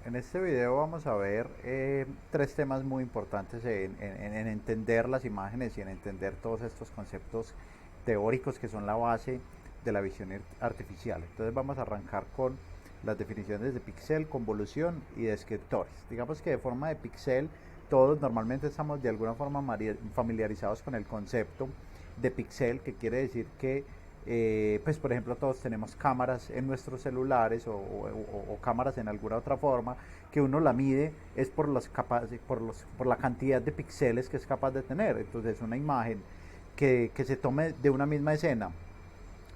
En este video vamos a ver tres temas muy importantes en entender las imágenes y en entender todos estos conceptos teóricos que son la base de la visión artificial. Entonces vamos a arrancar con las definiciones de píxel, convolución y descriptores. Digamos que de forma de píxel todos normalmente estamos de alguna forma familiarizados con el concepto de píxel, que quiere decir que pues por ejemplo todos tenemos cámaras en nuestros celulares o cámaras en alguna otra forma que uno la mide es por la cantidad de píxeles que es capaz de tener. Entonces una imagen que se tome de una misma escena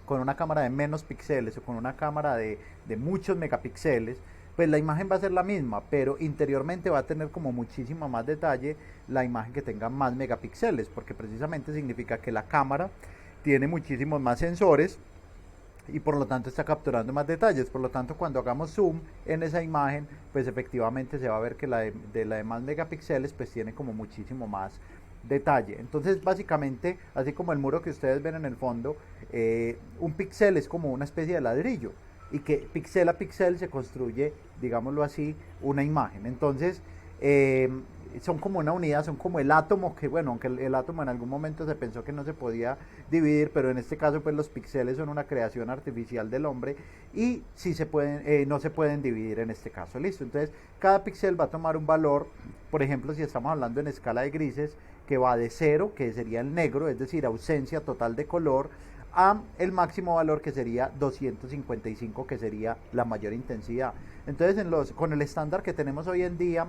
con una cámara de menos píxeles o con una cámara de muchos megapíxeles, pues la imagen va a ser la misma, pero interiormente va a tener como muchísimo más detalle la imagen que tenga más megapíxeles, porque precisamente significa que la cámara tiene muchísimos más sensores y por lo tanto está capturando más detalles. Por lo tanto, cuando hagamos zoom en esa imagen, pues efectivamente se va a ver que la de más megapíxeles pues tiene como muchísimo más detalle. Entonces básicamente, así como el muro que ustedes ven en el fondo, un píxel es como una especie de ladrillo y que píxel a píxel se construye, digámoslo así, una imagen. Entonces son como una unidad, son como el átomo, que bueno, aunque el átomo en algún momento se pensó que no se podía dividir, pero en este caso pues los píxeles son una creación artificial del hombre y sí se pueden, no se pueden dividir en este caso, listo. Entonces cada píxel va a tomar un valor, por ejemplo si estamos hablando en escala de grises, que va de 0, que sería el negro, es decir, ausencia total de color, a el máximo valor que sería 255, que sería la mayor intensidad. Entonces con el estándar que tenemos hoy en día,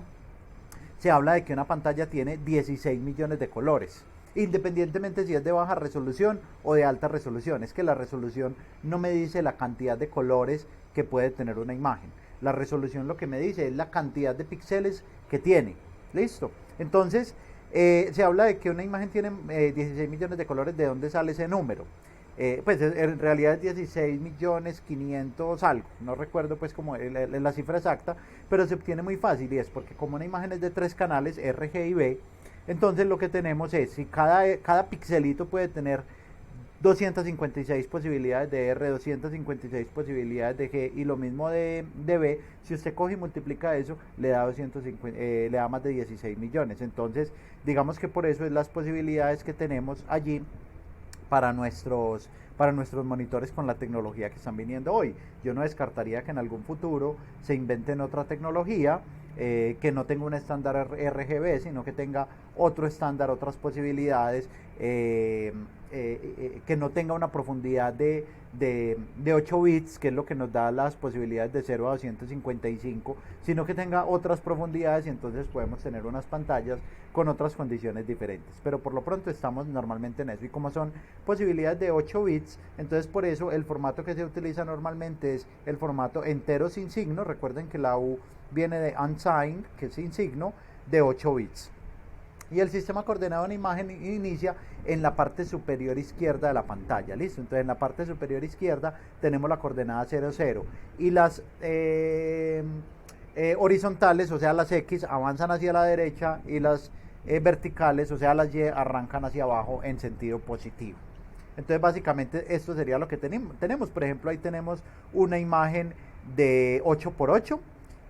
se habla de que una pantalla tiene 16 millones de colores, independientemente si es de baja resolución o de alta resolución. Es que la resolución no me dice la cantidad de colores que puede tener una imagen. La resolución lo que me dice es la cantidad de píxeles que tiene. ¿Listo? Entonces, se habla de que una imagen tiene 16 millones de colores. ¿De dónde sale ese número? Pues en realidad es 16 millones 500 algo, no recuerdo pues como la cifra exacta, pero se obtiene muy fácil y es porque como una imagen es de tres canales, R, G y B, entonces lo que tenemos es, si cada pixelito puede tener 256 posibilidades de R, 256 posibilidades de G y lo mismo de B, si usted coge y multiplica eso, le da, 250, le da más de 16 millones. Entonces, digamos que por eso es las posibilidades que tenemos allí para nuestros monitores con la tecnología que están viniendo hoy. Yo no descartaría que en algún futuro se inventen otra tecnología que no tenga un estándar RGB, sino que tenga otro estándar, otras posibilidades, que no tenga una profundidad de 8 bits, que es lo que nos da las posibilidades de 0 a 255, sino que tenga otras profundidades y entonces podemos tener unas pantallas con otras condiciones diferentes. Pero por lo pronto estamos normalmente en eso. Y como son posibilidades de 8 bits, entonces por eso el formato que se utiliza normalmente es el formato entero sin signo. Recuerden que la U viene de unsigned, que es sin signo, de 8 bits. Y el sistema coordenado de una imagen inicia en la parte superior izquierda de la pantalla, ¿listo? Entonces en la parte superior izquierda tenemos la coordenada 0, 0 y las horizontales, o sea las X, avanzan hacia la derecha y las verticales, o sea las Y, arrancan hacia abajo en sentido positivo. Entonces básicamente esto sería lo que tenemos. Por ejemplo, ahí tenemos una imagen de 8x8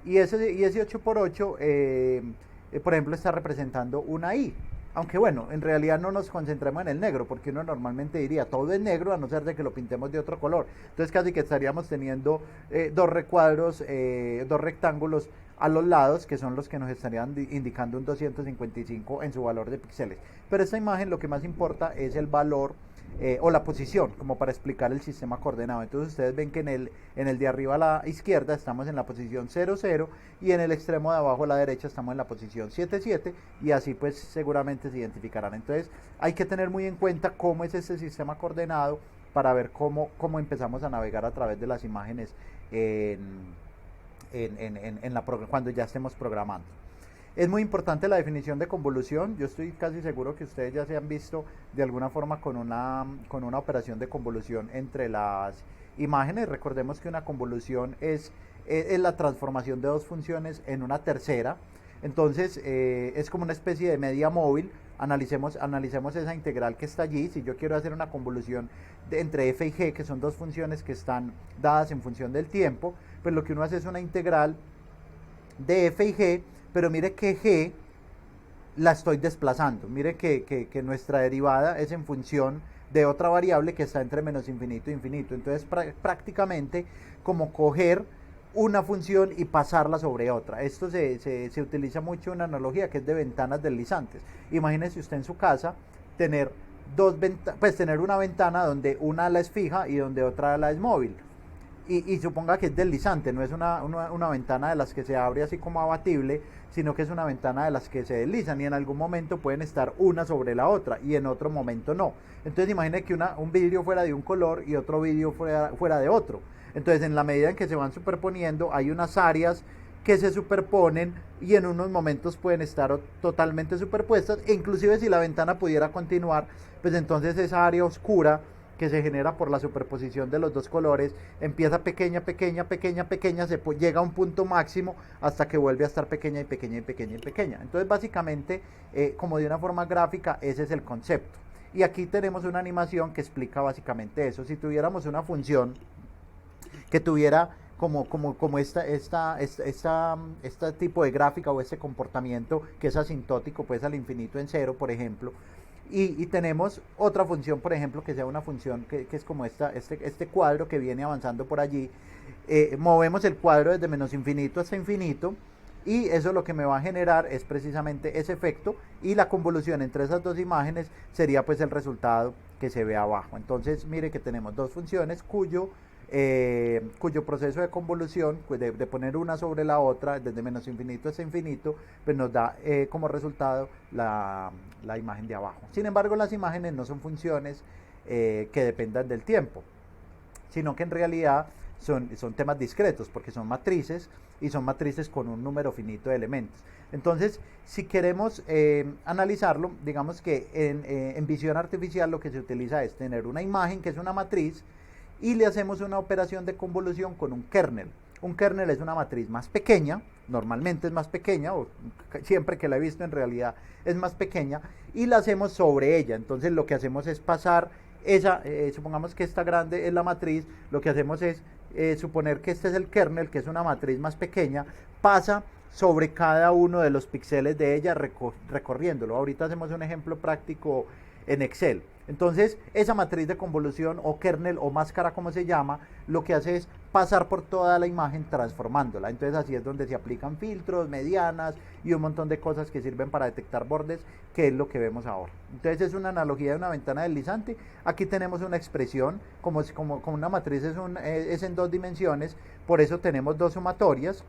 y ese 8x8 por ejemplo está representando una I. Aunque bueno, en realidad no nos concentremos en el negro, porque uno normalmente diría todo es negro a no ser de que lo pintemos de otro color. Entonces casi que estaríamos teniendo dos recuadros, dos rectángulos a los lados, que son los que nos estarían indicando un 255 en su valor de píxeles. Pero esta imagen lo que más importa es el valor o la posición, como para explicar el sistema coordenado. Entonces ustedes ven que en el de arriba a la izquierda estamos en la posición 0, 0 y en el extremo de abajo a la derecha estamos en la posición 7, 7 y así pues seguramente se identificarán. Entonces hay que tener muy en cuenta cómo es este sistema coordenado para ver cómo empezamos a navegar a través de las imágenes cuando ya estemos programando. Es muy importante la definición de convolución. Yo estoy casi seguro que ustedes ya se han visto de alguna forma con una operación de convolución entre las imágenes. Recordemos que una convolución es la transformación de dos funciones en una tercera. Entonces es como una especie de media móvil. Analicemos esa integral que está allí. Si yo quiero hacer una convolución entre f y g, que son dos funciones que están dadas en función del tiempo, pues lo que uno hace es una integral de f y g, pero mire que g la estoy desplazando. Mire que nuestra derivada es en función de otra variable que está entre menos infinito e infinito. Entonces prácticamente como coger una función y pasarla sobre otra. Esto se utiliza mucho en una analogía que es de ventanas deslizantes. Imagínese usted en su casa tener tener una ventana donde una ala es fija y donde otra ala es móvil. Y suponga que es deslizante, no es una ventana de las que se abre así como abatible, sino que es una ventana de las que se deslizan y en algún momento pueden estar una sobre la otra y en otro momento no. Entonces imagine que un vidrio fuera de un color y otro vidrio fuera de otro. Entonces en la medida en que se van superponiendo hay unas áreas que se superponen y en unos momentos pueden estar totalmente superpuestas e inclusive si la ventana pudiera continuar, pues entonces esa área oscura que se genera por la superposición de los dos colores empieza pequeña, pequeña, pequeña, pequeña, llega a un punto máximo hasta que vuelve a estar pequeña y pequeña y pequeña y pequeña. Entonces básicamente, como de una forma gráfica, ese es el concepto. Y aquí tenemos una animación que explica básicamente eso. Si tuviéramos una función que tuviera como este tipo de gráfica o este comportamiento que es asintótico pues al infinito en cero, por ejemplo, y tenemos otra función, por ejemplo, que sea una función que es como este cuadro que viene avanzando por allí. Movemos el cuadro desde menos infinito hasta infinito y eso lo que me va a generar es precisamente ese efecto y la convolución entre esas dos imágenes sería pues el resultado que se ve abajo. Entonces mire que tenemos dos funciones cuyo proceso de convolución, pues de poner una sobre la otra, desde menos infinito hasta infinito, pues nos da como resultado la imagen de abajo. Sin embargo, las imágenes no son funciones que dependan del tiempo, sino que en realidad son temas discretos, porque son matrices y son matrices con un número finito de elementos. Entonces, si queremos analizarlo, digamos que en visión artificial lo que se utiliza es tener una imagen que es una matriz y le hacemos una operación de convolución con un kernel. Un kernel es una matriz más pequeña, normalmente es más pequeña, o siempre que la he visto en realidad es más pequeña, y la hacemos sobre ella. Entonces lo que hacemos es pasar supongamos que esta grande es la matriz, lo que hacemos es suponer que este es el kernel, que es una matriz más pequeña, pasa sobre cada uno de los píxeles de ella recorriéndolo. Ahorita hacemos un ejemplo práctico en Excel. Entonces, esa matriz de convolución o kernel o máscara como se llama, lo que hace es pasar por toda la imagen transformándola. Entonces así es donde se aplican filtros, medianas y un montón de cosas que sirven para detectar bordes, que es lo que vemos ahora. Entonces es una analogía de una ventana deslizante. Aquí tenemos una expresión, como una matriz es en dos dimensiones, por eso tenemos dos sumatorias.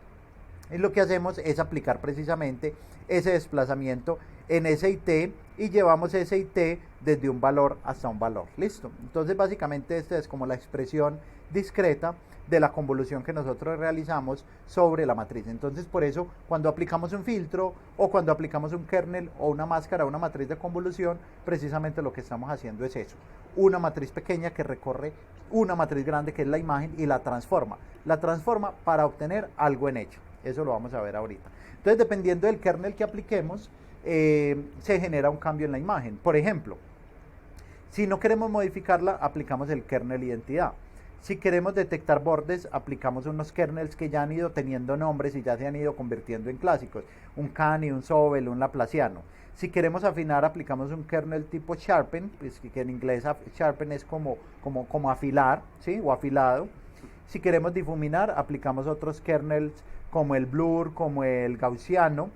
Y lo que hacemos es aplicar precisamente ese desplazamiento en S y T y llevamos S y T desde un valor hasta un valor. Listo. Entonces básicamente esta es como la expresión discreta de la convolución que nosotros realizamos sobre la matriz. Entonces por eso cuando aplicamos un filtro o cuando aplicamos un kernel o una máscara o una matriz de convolución, precisamente lo que estamos haciendo es eso. Una matriz pequeña que recorre una matriz grande que es la imagen y la transforma. La transforma para obtener algo en ella. Eso lo vamos a ver ahorita. Entonces, dependiendo del kernel que apliquemos, se genera un cambio en la imagen. Por ejemplo, si no queremos modificarla, aplicamos el kernel identidad. Si queremos detectar bordes, aplicamos unos kernels que ya han ido teniendo nombres y ya se han ido convirtiendo en clásicos. Un Cani, un Sobel, un Laplaciano. Si queremos afinar, aplicamos un kernel tipo Sharpen, pues que en inglés Sharpen es como afilar, ¿sí? O afilado. Si queremos difuminar, aplicamos otros kernels como el Blur, como el Gaussiano,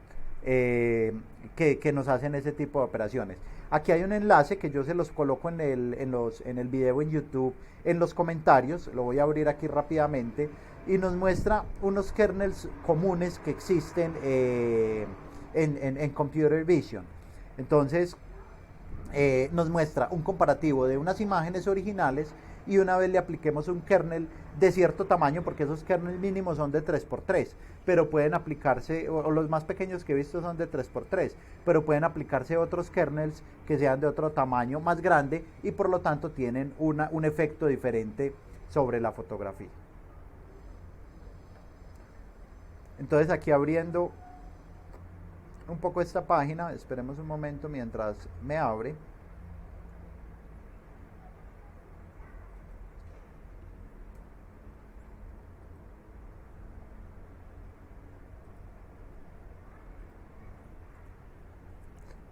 que nos hacen ese tipo de operaciones. Aquí hay un enlace que yo se los coloco en el video en YouTube, en los comentarios, lo voy a abrir aquí rápidamente, y nos muestra unos kernels comunes que existen en Computer Vision. Entonces, nos muestra un comparativo de unas imágenes originales y una vez le apliquemos un kernel de cierto tamaño, porque esos kernels mínimos son de 3x3, pero pueden aplicarse, o los más pequeños que he visto son de 3x3, pero pueden aplicarse otros kernels que sean de otro tamaño más grande y por lo tanto tienen un efecto diferente sobre la fotografía. Entonces aquí abriendo un poco esta página, esperemos un momento mientras me abre.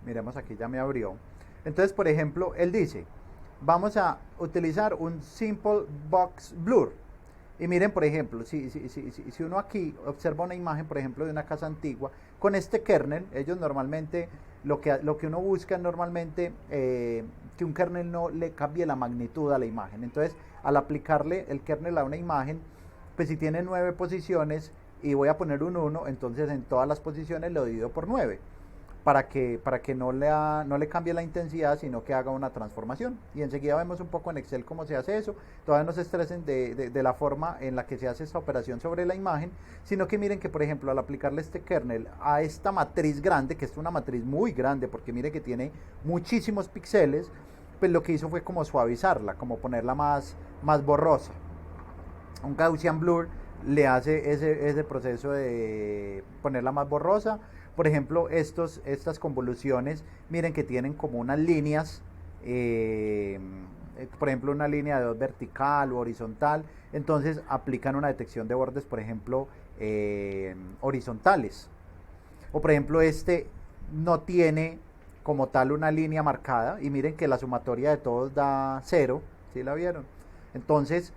Miremos, aquí ya me abrió. Entonces, por ejemplo, él dice, vamos a utilizar un Simple Box Blur. Y miren, por ejemplo, si uno aquí observa una imagen, por ejemplo, de una casa antigua, con este kernel, ellos normalmente, lo que uno busca normalmente, que un kernel no le cambie la magnitud a la imagen. Entonces, al aplicarle el kernel a una imagen, pues si tiene 9 posiciones y voy a poner un 1, entonces en todas las posiciones lo divido por 9 para que no le cambie la intensidad, sino que haga una transformación. Y enseguida vemos un poco en Excel cómo se hace eso. Todavía no se estresen de la forma en la que se hace esta operación sobre la imagen, sino que miren que, por ejemplo, al aplicarle este kernel a esta matriz grande, que es una matriz muy grande, porque miren que tiene muchísimos píxeles, pues lo que hizo fue como suavizarla, como ponerla más borrosa. Un Gaussian Blur le hace ese proceso de ponerla más borrosa. Por ejemplo, estas convoluciones, miren que tienen como unas líneas, por ejemplo, una línea de 2 vertical o horizontal. Entonces aplican una detección de bordes, por ejemplo, horizontales. O por ejemplo, este no tiene como tal una línea marcada. Y miren que la sumatoria de todos da 0. ¿Sí la vieron? Entonces,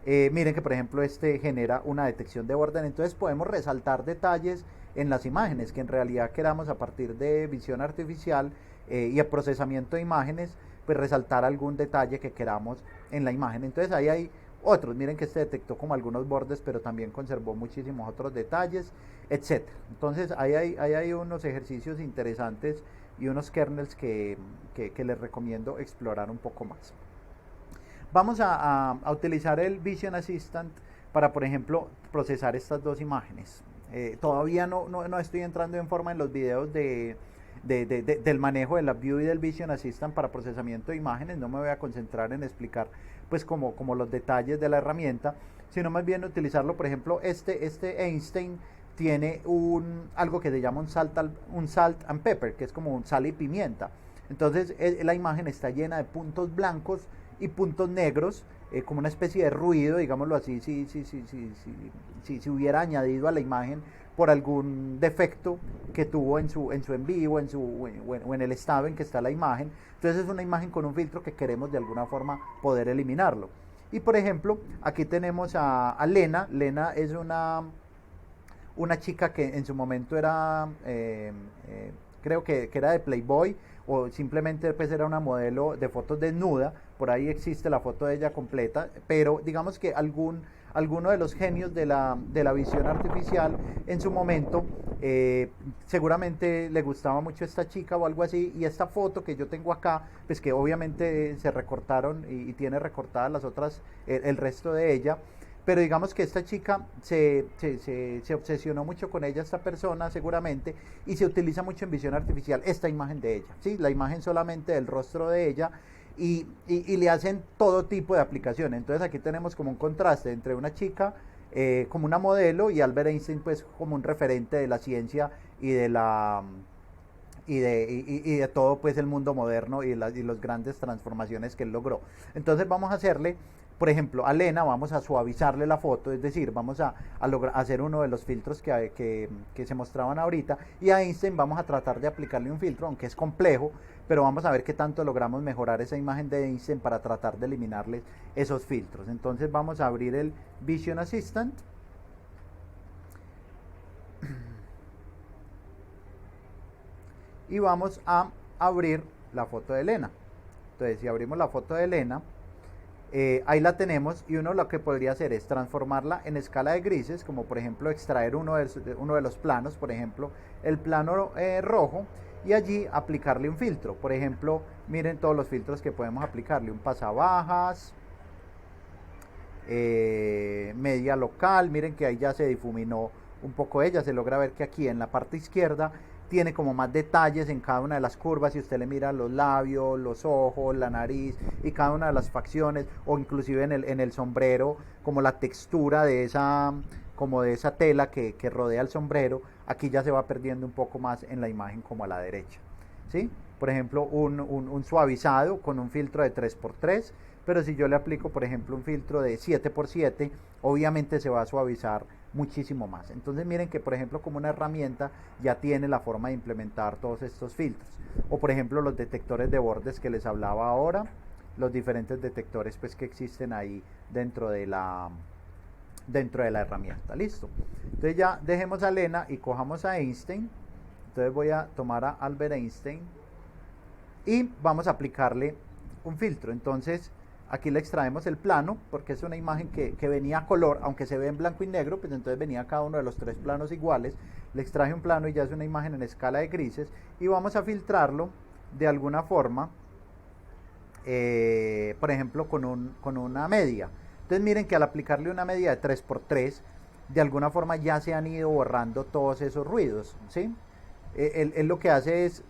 miren que por ejemplo este genera una detección de borde. Entonces podemos resaltar detalles en las imágenes que en realidad queramos a partir de visión artificial y el procesamiento de imágenes, pues resaltar algún detalle que queramos en la imagen. Entonces ahí hay otros, miren que este detectó como algunos bordes, pero también conservó muchísimos otros detalles, etc. Entonces ahí hay unos ejercicios interesantes y unos kernels que les recomiendo explorar un poco más. Vamos a utilizar el Vision Assistant para, por ejemplo, procesar estas dos imágenes. Todavía no estoy entrando en forma en los videos del manejo de la View y del Vision Assistant para procesamiento de imágenes. No me voy a concentrar en explicar pues como los detalles de la herramienta, sino más bien utilizarlo. Por ejemplo, este Einstein tiene algo que se llama un salt and pepper, que es como un sal y pimienta. Entonces la imagen está llena de puntos blancos y puntos negros, como una especie de ruido, digámoslo así, si hubiera añadido a la imagen por algún defecto que tuvo en su envío, o en el estado en que está la imagen. Entonces es una imagen con un filtro que queremos de alguna forma poder eliminarlo. Y por ejemplo, aquí tenemos a Lena. Lena es una chica que en su momento era, creo que era de Playboy, o simplemente pues era una modelo de fotos desnuda. Por ahí existe la foto de ella completa, pero digamos que alguno de los genios de la visión artificial en su momento seguramente le gustaba mucho esta chica o algo así, y esta foto que yo tengo acá, pues que obviamente se recortaron y tiene recortadas las otras, el resto de ella. Pero digamos que esta chica se obsesionó mucho con ella, esta persona seguramente, y se utiliza mucho en visión artificial esta imagen de ella, ¿sí? La imagen solamente del rostro de ella, y le hacen todo tipo de aplicaciones. Entonces aquí tenemos como un contraste entre una chica como una modelo, y Albert Einstein pues como un referente de la ciencia y de de todo pues el mundo moderno y las grandes transformaciones que él logró. Entonces vamos a hacerle, por ejemplo, a Lena vamos a suavizarle la foto, es decir, vamos a hacer uno de los filtros que se mostraban ahorita, y a Einstein vamos a tratar de aplicarle un filtro, aunque es complejo, pero vamos a ver qué tanto logramos mejorar esa imagen de Einstein para tratar de eliminarle esos filtros. Entonces vamos a abrir el Vision Assistant. Y vamos a abrir la foto de Elena. Entonces si abrimos la foto de Elena, ahí la tenemos, y uno lo que podría hacer es transformarla en escala de grises, como por ejemplo extraer uno de los planos, por ejemplo el plano rojo, y allí aplicarle un filtro. Por ejemplo, miren todos los filtros que podemos aplicarle: un pasabajas, media local. Miren que ahí ya se difuminó un poco ella, se logra ver que aquí en la parte izquierda tiene como más detalles en cada una de las curvas. Si usted le mira los labios, los ojos, la nariz y cada una de las facciones, o inclusive en el sombrero, como la textura de esa tela que rodea el sombrero, aquí ya se va perdiendo un poco más en la imagen, como a la derecha, ¿sí? Por ejemplo, un suavizado con un filtro de 3x3, pero si yo le aplico por ejemplo un filtro de 7x7, obviamente se va a suavizar muchísimo más. Entonces miren que por ejemplo como una herramienta ya tiene la forma de implementar todos estos filtros. O por ejemplo los detectores de bordes que les hablaba ahora, los diferentes detectores pues que existen ahí dentro de la herramienta. Listo. Entonces ya dejemos a Lena y cojamos a Einstein. Entonces voy a tomar a Albert Einstein y vamos a aplicarle un filtro. Entonces aquí le extraemos el plano porque es una imagen que venía a color, aunque se ve en blanco y negro, pues entonces venía cada uno de los tres planos iguales. Le extraje un plano y ya es una imagen en escala de grises y vamos a filtrarlo de alguna forma, por ejemplo con una media. Entonces miren que al aplicarle una media de 3x3, de alguna forma ya se han ido borrando todos esos ruidos, ¿sí? Él lo que hace es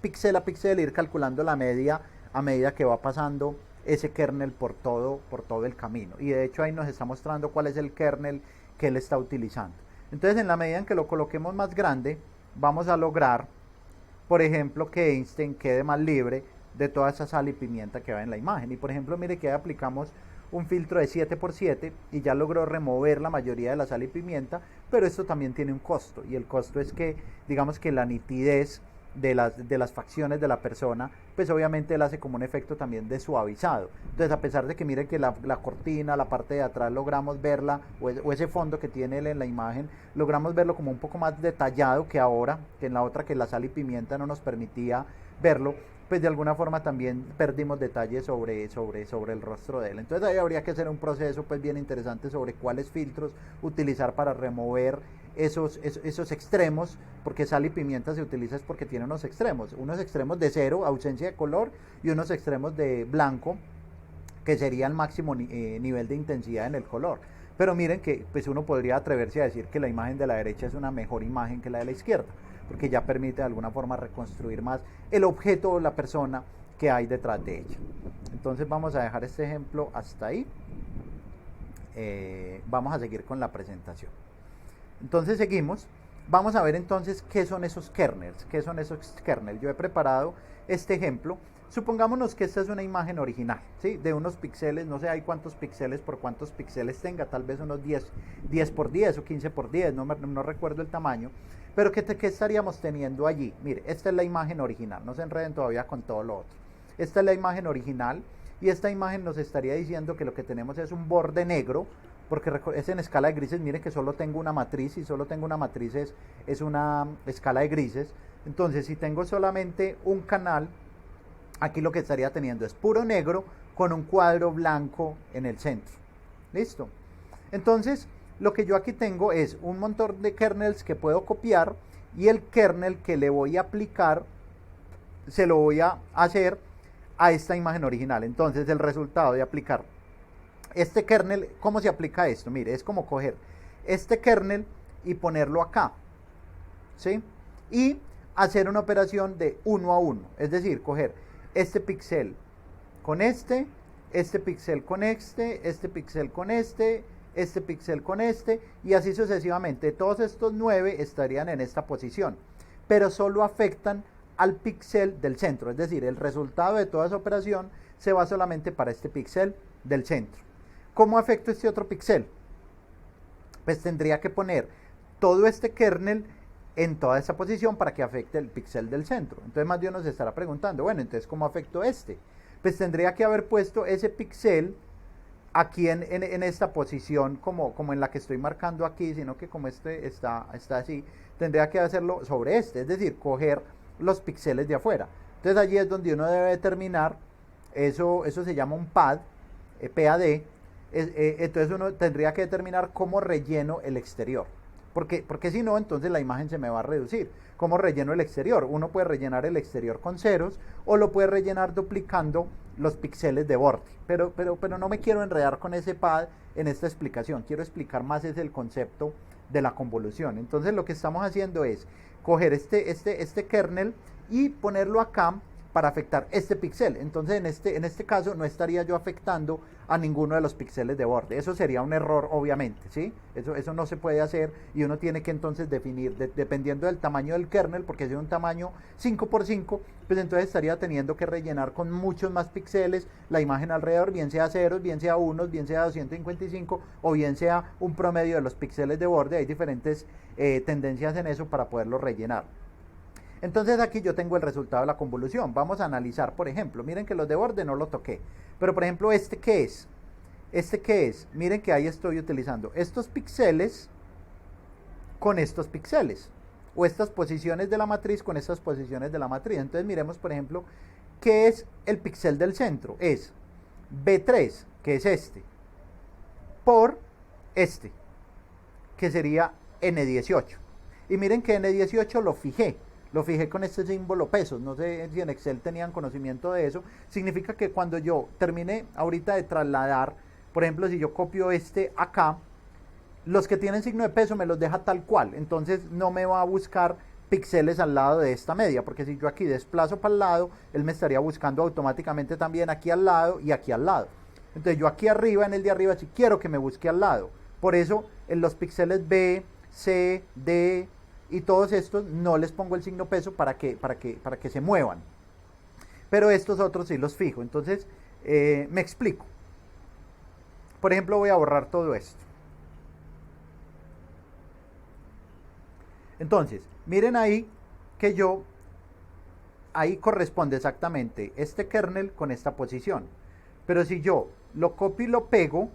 píxel a píxel ir calculando la media a medida que va pasando ese kernel por todo el camino. Y de hecho ahí nos está mostrando cuál es el kernel que él está utilizando. Entonces en la medida en que lo coloquemos más grande, vamos a lograr, por ejemplo, que Einstein quede más libre de toda esa sal y pimienta que va en la imagen. Y por ejemplo, mire que ahí aplicamos un filtro de 7x7 y ya logró remover la mayoría de la sal y pimienta, pero esto también tiene un costo, y el costo es que, digamos que la nitidez de las facciones de la persona, pues obviamente él hace como un efecto también de suavizado. Entonces a pesar de que mire que la cortina, la parte de atrás logramos verla, o ese fondo que tiene él en la imagen, logramos verlo como un poco más detallado que ahora, que en la otra que la sal y pimienta no nos permitía verlo, pues de alguna forma también perdimos detalles sobre el rostro de él. Entonces ahí habría que hacer un proceso pues bien interesante sobre cuáles filtros utilizar para remover esos extremos, porque sal y pimienta se utiliza es porque tiene unos extremos de cero, ausencia de color, y unos extremos de blanco, que sería el máximo nivel de intensidad en el color. Pero miren que pues uno podría atreverse a decir que la imagen de la derecha es una mejor imagen que la de la izquierda, porque ya permite de alguna forma reconstruir más el objeto o la persona que hay detrás de ella. Entonces vamos a dejar este ejemplo hasta ahí. Vamos a seguir con la presentación. Entonces seguimos. Vamos a ver entonces qué son esos kernels. Yo he preparado este ejemplo. Supongámonos que esta es una imagen original, ¿sí? De unos píxeles, no sé hay cuántos píxeles por cuántos píxeles tenga, tal vez unos 10 por 10 o 15 por 10, no recuerdo el tamaño. Pero ¿qué estaríamos teniendo allí? Mire, esta es la imagen original, no se enreden todavía con todo lo otro. Esta es la imagen original y esta imagen nos estaría diciendo que lo que tenemos es un borde negro, porque es en escala de grises. Miren que solo tengo una matriz, y solo tengo una matriz es una escala de grises. Entonces si tengo solamente un canal, aquí lo que estaría teniendo es puro negro con un cuadro blanco en el centro. ¿Listo? Entonces lo que yo aquí tengo es un montón de kernels que puedo copiar, y el kernel que le voy a aplicar se lo voy a hacer a esta imagen original. Entonces el resultado de aplicar este kernel, ¿cómo se aplica esto? Mire, es como coger este kernel y ponerlo acá, ¿sí? Y hacer una operación de 1 a 1, es decir, coger este píxel con este píxel con este píxel con este píxel con este, y así sucesivamente. Todos estos 9 estarían en esta posición, pero solo afectan al píxel del centro, es decir, el resultado de toda esa operación se va solamente para este píxel del centro. ¿Cómo afecto este otro píxel? Pues tendría que poner todo este kernel en toda esa posición para que afecte el píxel del centro. Entonces más de uno se estará preguntando, bueno, entonces ¿cómo afecto este? Pues tendría que haber puesto ese píxel aquí en esta posición como en la que estoy marcando aquí, sino que como este está así, tendría que hacerlo sobre este, es decir, coger los píxeles de afuera. Entonces allí es donde uno debe determinar, eso se llama un PAD, PAD. Entonces uno tendría que determinar cómo relleno el exterior, porque si no, entonces la imagen se me va a reducir. ¿Cómo relleno el exterior? Uno puede rellenar el exterior con ceros, o lo puede rellenar duplicando los píxeles de borde, pero no me quiero enredar con ese pad en esta explicación. Quiero explicar más es el concepto de la convolución. Entonces lo que estamos haciendo es coger este kernel y ponerlo acá, para afectar este píxel. Entonces en este caso no estaría yo afectando a ninguno de los píxeles de borde. Eso sería un error, obviamente, ¿sí? Eso no se puede hacer y uno tiene que entonces definir, dependiendo del tamaño del kernel, porque si es un tamaño 5x5, pues entonces estaría teniendo que rellenar con muchos más píxeles la imagen alrededor, bien sea ceros, bien sea unos, bien sea 255 o bien sea un promedio de los píxeles de borde. Hay diferentes tendencias en eso para poderlo rellenar. Entonces aquí yo tengo el resultado de la convolución. Vamos a analizar, por ejemplo, miren que los de borde no lo toqué, pero por ejemplo, ¿este qué es? ¿Este qué es? Miren que ahí estoy utilizando estos píxeles con estos píxeles, o estas posiciones de la matriz con estas posiciones de la matriz. Entonces miremos, por ejemplo, ¿qué es el píxel del centro? Es B3, que es este, por este, que sería N18. Y miren que N18 lo fijé con este símbolo pesos. No sé si en Excel tenían conocimiento de eso. Significa que cuando yo termine ahorita de trasladar, por ejemplo, si yo copio este acá, los que tienen signo de peso me los deja tal cual. Entonces no me va a buscar píxeles al lado de esta media, porque si yo aquí desplazo para el lado, él me estaría buscando automáticamente también aquí al lado y aquí al lado. Entonces yo aquí arriba, en el de arriba, si quiero que me busque al lado. Por eso en los píxeles B, C, D y todos estos no les pongo el signo peso para que se muevan. Pero estos otros sí los fijo. Entonces me explico. Por ejemplo, voy a borrar todo esto. Entonces, miren ahí que ahí corresponde exactamente este kernel con esta posición. Pero si yo lo copio y lo pego,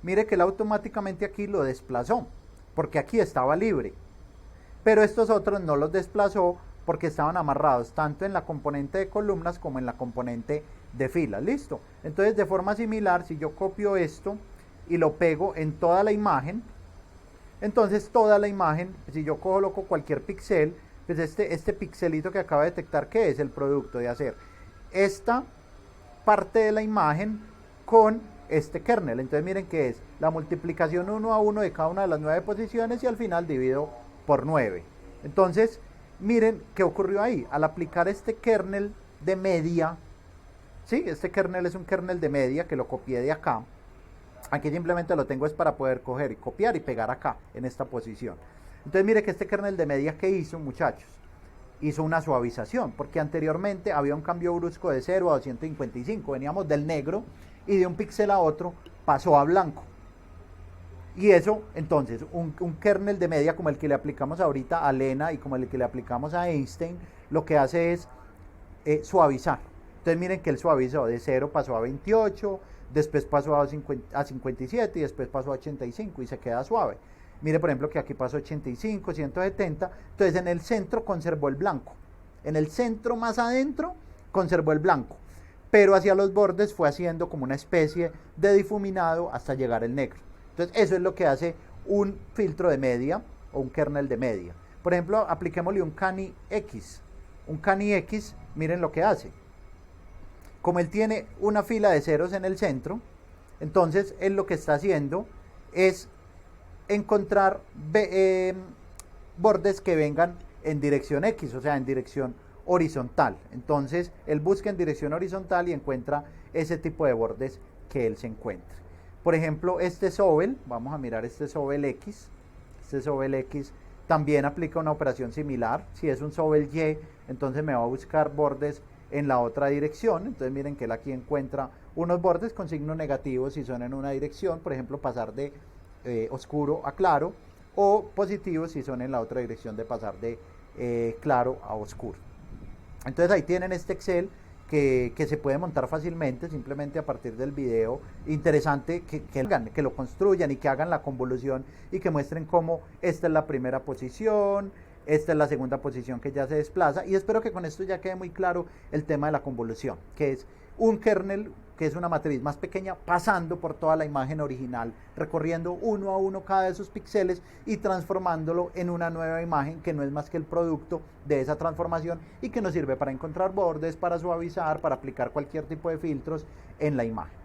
mire que él automáticamente aquí lo desplazó, porque aquí estaba libre. Pero estos otros no los desplazó porque estaban amarrados tanto en la componente de columnas como en la componente de filas. ¿Listo? Entonces, de forma similar, si yo copio esto y lo pego en toda la imagen, entonces toda la imagen, si yo coloco cualquier píxel, pues este pixelito que acaba de detectar, ¿qué es? El producto de hacer esta parte de la imagen con este kernel. Entonces miren que es la multiplicación 1 a 1 de cada una de las 9 posiciones y al final divido por 9. Entonces miren qué ocurrió ahí. Al aplicar este kernel de media, ¿sí? Este kernel es un kernel de media que lo copié de acá. Aquí simplemente lo tengo es para poder coger y copiar y pegar acá en esta posición. Entonces mire que este kernel de media que hizo, muchachos, hizo una suavización, porque anteriormente había un cambio brusco de 0 a 255, veníamos del negro y de un píxel a otro pasó a blanco. Y eso, entonces, un kernel de media como el que le aplicamos ahorita a Lena y como el que le aplicamos a Einstein, lo que hace es suavizar. Entonces miren que él suavizó, de 0 pasó a 28, después pasó a 57 y después pasó a 85 y se queda suave. Mire, por ejemplo, que aquí pasó 85, 170, entonces en el centro conservó el blanco. En el centro más adentro conservó el blanco, pero hacia los bordes fue haciendo como una especie de difuminado hasta llegar el negro. Entonces eso es lo que hace un filtro de media o un kernel de media. Por ejemplo, apliquémosle un Cani X. Un Cani X, miren lo que hace. Como él tiene una fila de ceros en el centro, entonces él lo que está haciendo es encontrar bordes que vengan en dirección X, o sea, en dirección horizontal. Entonces él busca en dirección horizontal y encuentra ese tipo de bordes que él se encuentra. Por ejemplo, este Sobel, vamos a mirar este Sobel X. Este Sobel X también aplica una operación similar. Si es un Sobel Y, entonces me va a buscar bordes en la otra dirección. Entonces miren que él aquí encuentra unos bordes con signo negativo si son en una dirección, por ejemplo pasar de oscuro a claro, o positivos si son en la otra dirección de pasar de claro a oscuro. Entonces ahí tienen este Excel que se puede montar fácilmente simplemente a partir del video. Interesante que lo construyan y que hagan la convolución y que muestren cómo esta es la primera posición, esta es la segunda posición que ya se desplaza, y espero que con esto ya quede muy claro el tema de la convolución, que es un kernel, que es una matriz más pequeña, pasando por toda la imagen original, recorriendo uno a uno cada de esos píxeles y transformándolo en una nueva imagen que no es más que el producto de esa transformación y que nos sirve para encontrar bordes, para suavizar, para aplicar cualquier tipo de filtros en la imagen.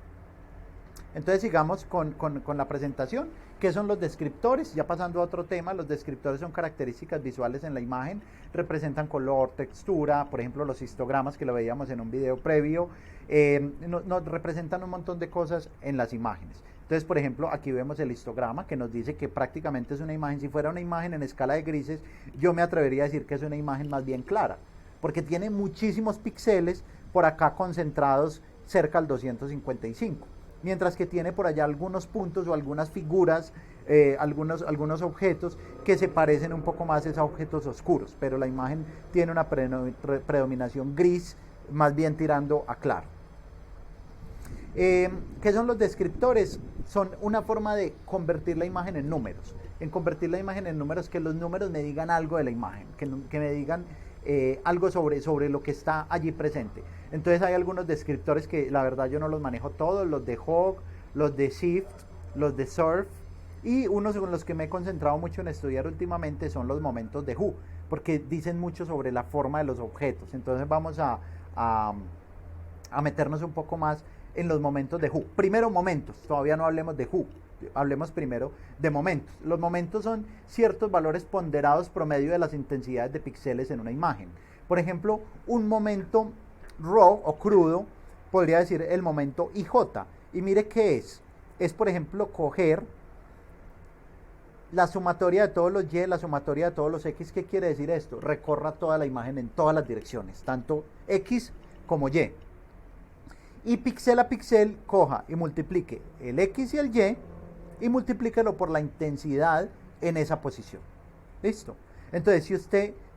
Entonces sigamos con la presentación, ¿Qué son los descriptores? Ya pasando a otro tema, los descriptores son características visuales en la imagen, representan color, textura, por ejemplo los histogramas que lo veíamos en un video previo, nos representan un montón de cosas en las imágenes. Entonces, por ejemplo, aquí vemos el histograma que nos dice que prácticamente es una imagen. Si fuera una imagen en escala de grises, yo me atrevería a decir que es una imagen más bien clara, porque tiene muchísimos píxeles por acá concentrados cerca al 255. Mientras que tiene por allá algunos puntos o algunas figuras, algunos objetos que se parecen un poco más a objetos oscuros, pero la imagen tiene una predominación gris, más bien tirando a claro. ¿Qué son los descriptores? Son una forma de convertir la imagen en números. En convertir la imagen en números, que los números me digan algo de la imagen, que me digan algo sobre lo que está allí presente. Entonces hay algunos descriptores que la verdad yo no los manejo todos, los de Hog, los de Shift, los de Surf, y unos con los que me he concentrado mucho en estudiar últimamente son los momentos de Who, porque dicen mucho sobre la forma de los objetos. Entonces vamos a meternos un poco más en los momentos de Who. Primero momentos, todavía no hablemos de Who, hablemos primero de momentos. Los momentos son ciertos valores ponderados promedio de las intensidades de píxeles en una imagen. Por ejemplo, un momento raw o crudo podría decir el momento IJ. Y mire qué es. Es, por ejemplo, coger la sumatoria de todos los Y, la sumatoria de todos los X. ¿Qué quiere decir esto? Recorra toda la imagen en todas las direcciones, tanto X como Y. Y píxel a píxel coja y multiplique el X y el Y y multiplíquelo por la intensidad en esa posición. ¿Listo? Entonces,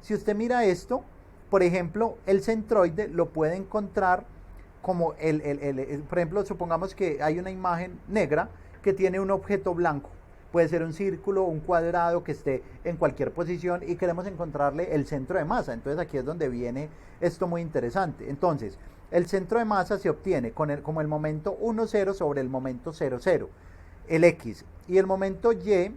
si usted mira esto, por ejemplo, el centroide lo puede encontrar como por ejemplo, supongamos que hay una imagen negra que tiene un objeto blanco. Puede ser un círculo, un cuadrado que esté en cualquier posición y queremos encontrarle el centro de masa. Entonces aquí es donde viene esto muy interesante. Entonces, el centro de masa se obtiene como el momento 1, 0 sobre el momento 0, 0, el X. Y el momento Y,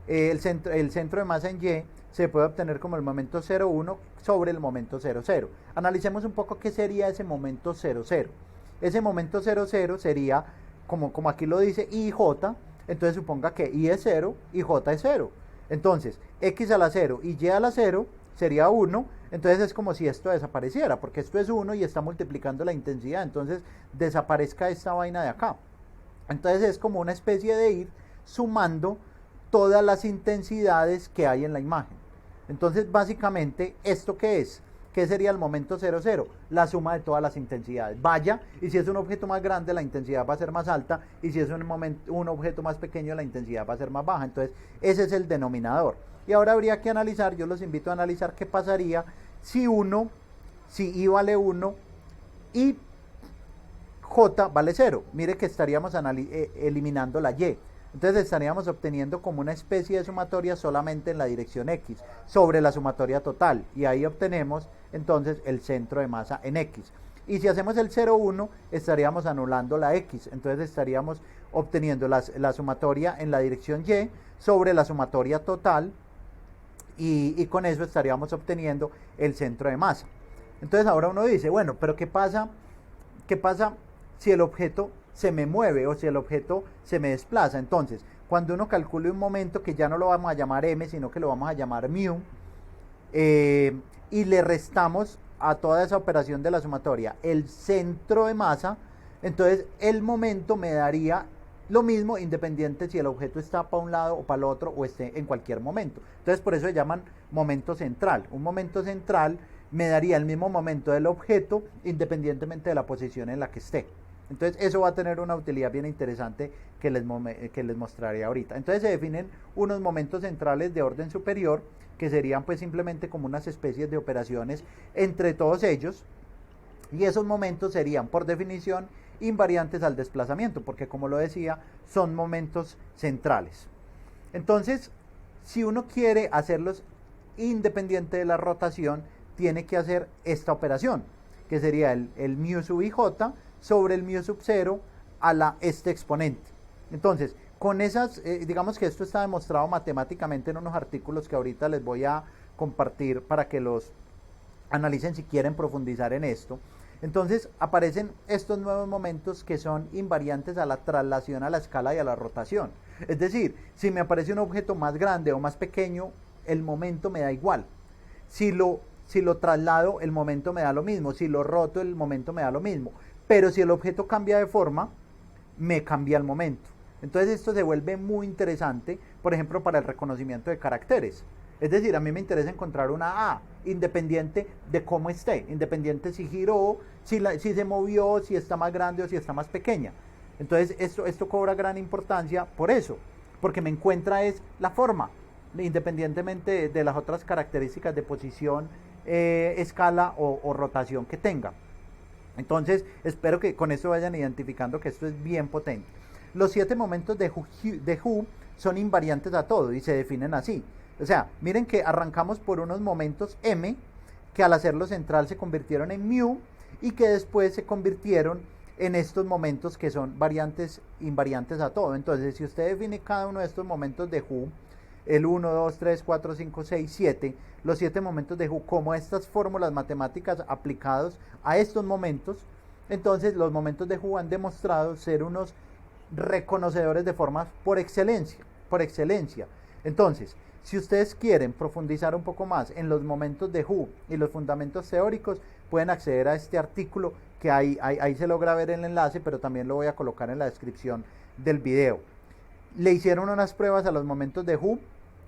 el centro de masa en Y, se puede obtener como el momento 0, 1 sobre el momento 0, 0. Analicemos un poco qué sería ese momento 0, 0. Ese momento 0, 0 sería, como aquí lo dice, IJ. Entonces suponga que I es 0 y J es 0. Entonces, X a la 0 y Y a la 0 sería 1. Entonces es como si esto desapareciera, porque esto es 1 y está multiplicando la intensidad. Entonces desaparezca esta vaina de acá. Entonces es como una especie de ir sumando todas las intensidades que hay en la imagen. Entonces básicamente, ¿esto qué es? ¿Qué sería el momento 0, 0? La suma de todas las intensidades. Vaya, y si es un objeto más grande, la intensidad va a ser más alta, y si es un objeto más pequeño, la intensidad va a ser más baja. Entonces, ese es el denominador. Y ahora habría que analizar, yo los invito a analizar qué pasaría si I vale 1 y J vale 0. Mire que estaríamos eliminando la Y. Entonces estaríamos obteniendo como una especie de sumatoria solamente en la dirección X sobre la sumatoria total, y ahí obtenemos entonces el centro de masa en X. Y si hacemos el 0, 1, estaríamos anulando la X, entonces estaríamos obteniendo la sumatoria en la dirección Y sobre la sumatoria total, y con eso estaríamos obteniendo el centro de masa. Entonces ahora uno dice, bueno, pero ¿qué pasa si el objeto se me mueve o si el objeto se me desplaza? Entonces, cuando uno calcule un momento, que ya no lo vamos a llamar m, sino que lo vamos a llamar mu, y le restamos a toda esa operación de la sumatoria el centro de masa, entonces el momento me daría lo mismo independiente si el objeto está para un lado o para el otro o esté en cualquier momento. Entonces por eso se llaman momento central. Un momento central me daría el mismo momento del objeto independientemente de la posición en la que esté. Entonces eso va a tener una utilidad bien interesante que les mostraré ahorita. Entonces se definen unos momentos centrales de orden superior, que serían pues simplemente como unas especies de operaciones entre todos ellos, y esos momentos serían por definición invariantes al desplazamiento, porque como lo decía, son momentos centrales. Entonces, si uno quiere hacerlos independiente de la rotación, tiene que hacer esta operación, que sería el mu sub ij sobre el mu sub 0 a este exponente. Entonces, con esas, digamos que esto está demostrado matemáticamente en unos artículos que ahorita les voy a compartir para que los analicen si quieren profundizar en esto. Entonces aparecen estos nuevos momentos que son invariantes a la traslación, a la escala y a la rotación. Es decir, si me aparece un objeto más grande o más pequeño, el momento me da igual. Si lo traslado, el momento me da lo mismo. Si lo roto, el momento me da lo mismo. Pero si el objeto cambia de forma, me cambia el momento. Entonces esto se vuelve muy interesante, por ejemplo, para el reconocimiento de caracteres. Es decir, a mí me interesa encontrar una A, independiente de cómo esté, independiente si giró, si se movió, si está más grande o si está más pequeña. Entonces esto cobra gran importancia por eso, porque me encuentra es la forma, independientemente de las otras características de posición, escala o rotación que tenga. Entonces, espero que con esto vayan identificando que esto es bien potente. Los 7 momentos de Who son invariantes a todo y se definen así. O sea, miren que arrancamos por unos momentos M, que al hacerlo central se convirtieron en mu y que después se convirtieron en estos momentos que son variantes invariantes a todo. Entonces, si usted define cada uno de estos momentos de Who, el 1, 2, 3, 4, 5, 6, 7, los 7 momentos de Who, como estas fórmulas matemáticas aplicados a estos momentos, entonces los momentos de Who han demostrado ser unos reconocedores de formas por excelencia, por excelencia. Entonces, si ustedes quieren profundizar un poco más en los momentos de Who y los fundamentos teóricos, pueden acceder a este artículo que ahí se logra ver el enlace, pero también lo voy a colocar en la descripción del video. Le hicieron unas pruebas a los momentos de Who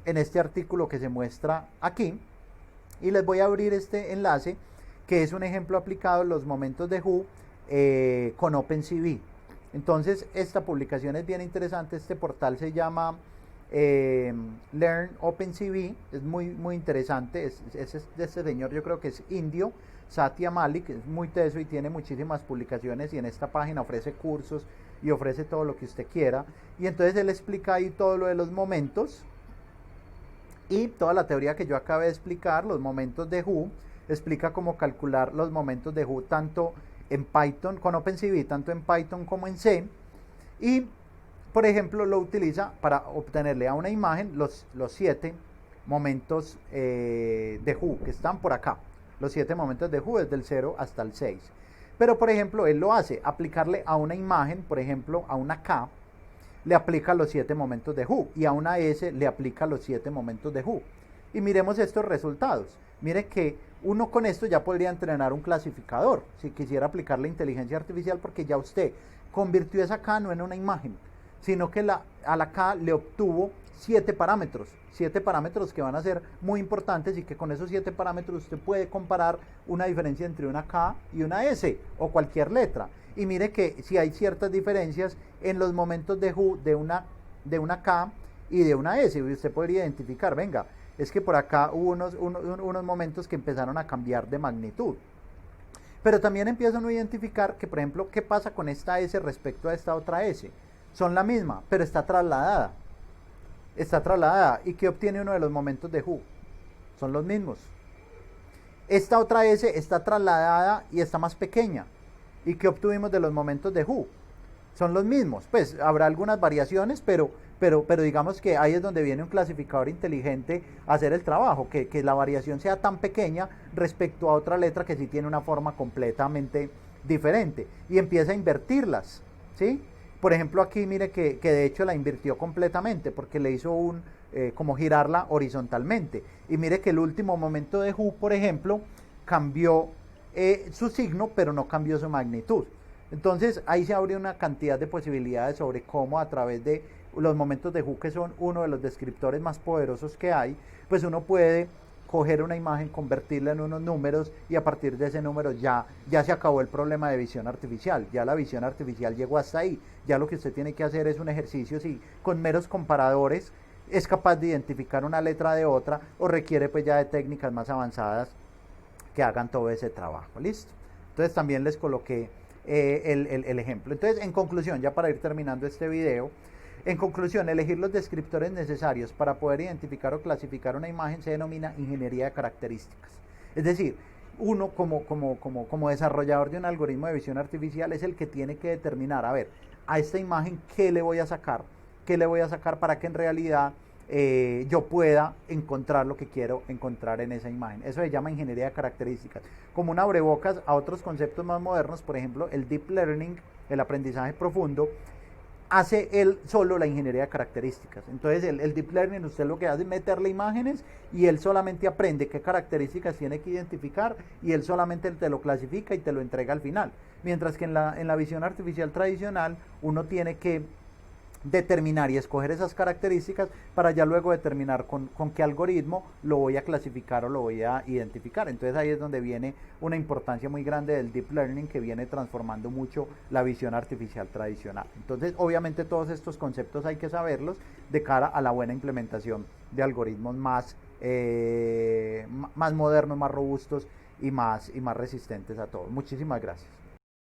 en este artículo que se muestra aquí y les voy a abrir este enlace que es un ejemplo aplicado en los momentos de Who con OpenCV. Entonces esta publicación es bien interesante. Este portal se llama Learn OpenCV, es muy interesante. Es de este señor, yo creo que es indio, Satya Malik, es muy teso y tiene muchísimas publicaciones y en esta página ofrece cursos y ofrece todo lo que usted quiera. Y entonces él explica ahí todo lo de los momentos y toda la teoría que yo acabé de explicar, los momentos de Who, explica cómo calcular los momentos de Who tanto en Python, con OpenCV, tanto en Python como en C. Y, por ejemplo, lo utiliza para obtenerle a una imagen los 7 momentos de Who que están por acá. Los 7 momentos de Who desde el 0 hasta el 6. Pero, por ejemplo, él lo hace, aplicarle a una imagen, por ejemplo, a una K, le aplica los 7 momentos de Who, y a una S le aplica los 7 momentos de Who. Y miremos estos resultados. Mire que uno con esto ya podría entrenar un clasificador, si quisiera aplicar la inteligencia artificial, porque ya usted convirtió esa K no en una imagen, sino que a la K le obtuvo 7 parámetros que van a ser muy importantes y que con esos 7 parámetros usted puede comparar una diferencia entre una K y una S o cualquier letra. Y mire que si hay ciertas diferencias en los momentos de Who de una K y de una S, usted podría identificar, venga, es que por acá hubo unos momentos que empezaron a cambiar de magnitud. Pero también empiezan a identificar que, por ejemplo, ¿qué pasa con esta S respecto a esta otra S? Son la misma, pero está trasladada. Está trasladada. ¿Y qué obtiene uno de los momentos de Who? Son los mismos. Esta otra S está trasladada y está más pequeña. ¿Y qué obtuvimos de los momentos de Who? Son los mismos. Pues habrá algunas variaciones, pero digamos que ahí es donde viene un clasificador inteligente a hacer el trabajo, que la variación sea tan pequeña respecto a otra letra que sí tiene una forma completamente diferente. Y empieza a invertirlas, ¿sí? Por ejemplo, aquí mire que de hecho la invirtió completamente porque le hizo como girarla horizontalmente. Y mire que el último momento de Who, por ejemplo, cambió su signo, pero no cambió su magnitud. Entonces ahí se abre una cantidad de posibilidades sobre cómo a través de los momentos de Who, que son uno de los descriptores más poderosos que hay, pues uno puede coger una imagen, convertirla en unos números y a partir de ese número ya se acabó el problema de visión artificial, ya la visión artificial llegó hasta ahí, ya lo que usted tiene que hacer es un ejercicio si con meros comparadores es capaz de identificar una letra de otra o requiere pues ya de técnicas más avanzadas que hagan todo ese trabajo, ¿listo? Entonces también les coloqué el ejemplo. Entonces, en conclusión, ya para ir terminando este video, en conclusión, elegir los descriptores necesarios para poder identificar o clasificar una imagen se denomina ingeniería de características. Es decir, uno como desarrollador de un algoritmo de visión artificial es el que tiene que determinar, a ver, a esta imagen, ¿qué le voy a sacar? ¿Qué le voy a sacar para que en realidad yo pueda encontrar lo que quiero encontrar en esa imagen. Eso se llama ingeniería de características. Como un abrebocas a otros conceptos más modernos, por ejemplo, el deep learning, el aprendizaje profundo, hace él solo la ingeniería de características. Entonces el deep learning, usted lo que hace es meterle imágenes y él solamente aprende qué características tiene que identificar y él solamente te lo clasifica y te lo entrega al final. Mientras que en la visión artificial tradicional uno tiene que determinar y escoger esas características para ya luego determinar con qué algoritmo lo voy a clasificar o lo voy a identificar. Entonces ahí es donde viene una importancia muy grande del deep learning, que viene transformando mucho la visión artificial tradicional. Entonces obviamente todos estos conceptos hay que saberlos de cara a la buena implementación de algoritmos más modernos, más robustos y más resistentes a todo. Muchísimas gracias.